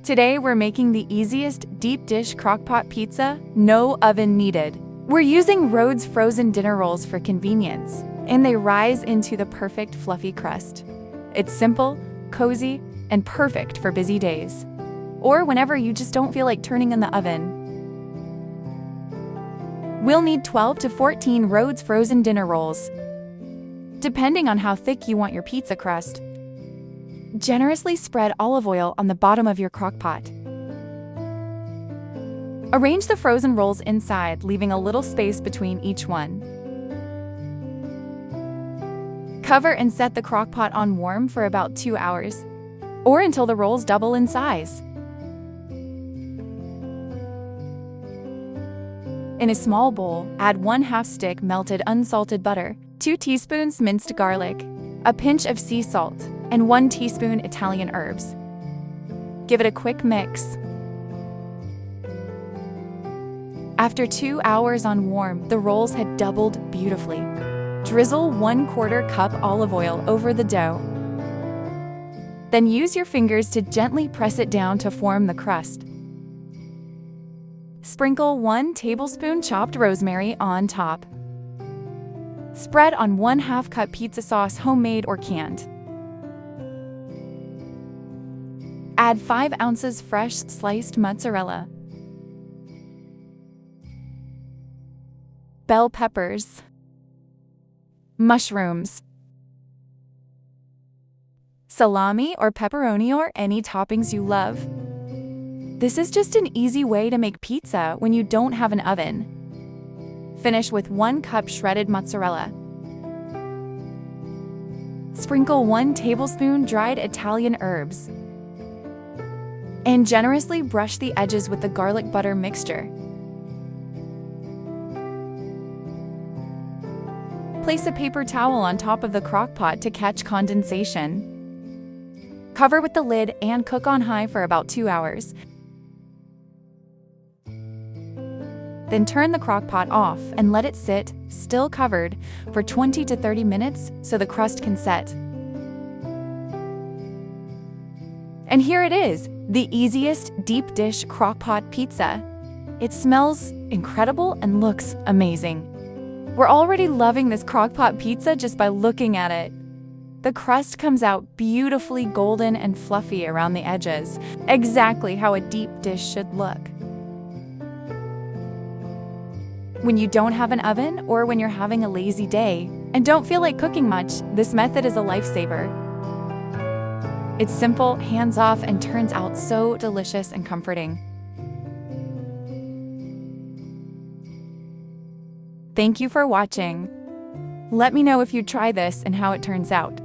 Today we're making the easiest deep dish crockpot pizza, no oven needed. We're using Rhodes frozen dinner rolls for convenience, and they rise into the perfect fluffy crust. It's simple, cozy, and perfect for busy days, or whenever you just don't feel like turning in the oven. We'll need 12 to 14 Rhodes frozen dinner rolls, depending on how thick you want your pizza crust. Generously spread olive oil on the bottom of your crockpot. Arrange the frozen rolls inside, leaving a little space between each one. Cover and set the crockpot on warm for about 2 hours, or until the rolls double in size. In a small bowl, add 1/2 stick melted unsalted butter, 2 teaspoons minced garlic, a pinch of sea salt, and 1 teaspoon Italian herbs. Give it a quick mix. After 2 hours on warm, the rolls had doubled beautifully. Drizzle 1/4 cup olive oil over the dough. Then use your fingers to gently press it down to form the crust. Sprinkle 1 tablespoon chopped rosemary on top. Spread on 1/2 cup pizza sauce, homemade or canned. Add 5 ounces fresh sliced mozzarella, bell peppers, mushrooms, salami or pepperoni, or any toppings you love. This is just an easy way to make pizza when you don't have an oven. Finish with 1 cup shredded mozzarella. Sprinkle 1 tablespoon dried Italian herbs. And generously brush the edges with the garlic butter mixture. Place a paper towel on top of the crockpot to catch condensation. Cover with the lid and cook on high for about 2 hours. Then turn the crockpot off and let it sit, still covered, for 20 to 30 minutes so the crust can set. And here it is, the easiest deep dish crockpot pizza. It smells incredible and looks amazing. We're already loving this crockpot pizza just by looking at it. The crust comes out beautifully golden and fluffy around the edges, exactly how a deep dish should look. When you don't have an oven, or when you're having a lazy day and don't feel like cooking much, this method is a lifesaver. It's simple, hands-off, and turns out so delicious and comforting. Thank you for watching. Let me know if you try this and how it turns out.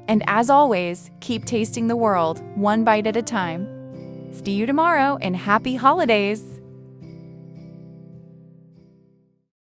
And as always, keep tasting the world one bite at a time. See you tomorrow, and happy holidays!